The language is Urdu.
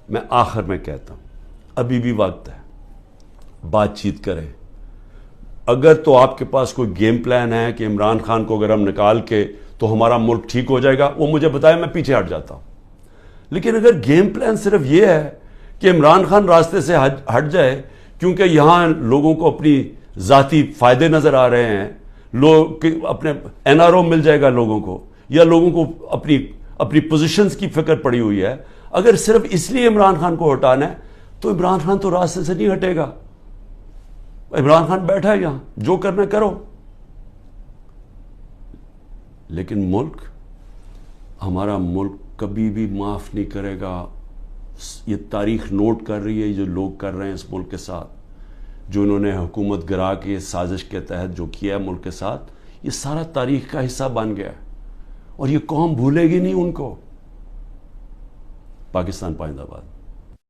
میں آخر میں کہتا ہوں ابھی بھی وقت ہے، بات چیت کریں. اگر تو آپ کے پاس کوئی گیم پلان ہے کہ عمران خان کو اگر ہم نکال کے تو ہمارا ملک ٹھیک ہو جائے گا، وہ مجھے بتائے، میں پیچھے ہٹ جاتا ہوں. لیکن اگر گیم پلان صرف یہ ہے کہ عمران خان راستے سے ہٹ جائے کیونکہ یہاں لوگوں کو اپنی ذاتی فائدے نظر آ رہے ہیں، لوگ اپنے این آر او مل جائے گا لوگوں کو، یا لوگوں کو اپنی پوزیشنز کی فکر پڑی ہوئی ہے، اگر صرف اس لیے عمران خان کو ہٹانا ہے تو عمران خان تو راستے سے نہیں ہٹے گا. عمران خان بیٹھا ہے یہاں، جو کرنا کرو. لیکن ملک، ہمارا ملک کبھی بھی معاف نہیں کرے گا. یہ تاریخ نوٹ کر رہی ہے جو لوگ کر رہے ہیں اس ملک کے ساتھ، جو انہوں نے حکومت گرا کے سازش کے تحت جو کیا ہے ملک کے ساتھ، یہ سارا تاریخ کا حصہ بن گیا ہے اور یہ قوم بھولے گی نہیں ان کو. پاکستان پائندہ باد.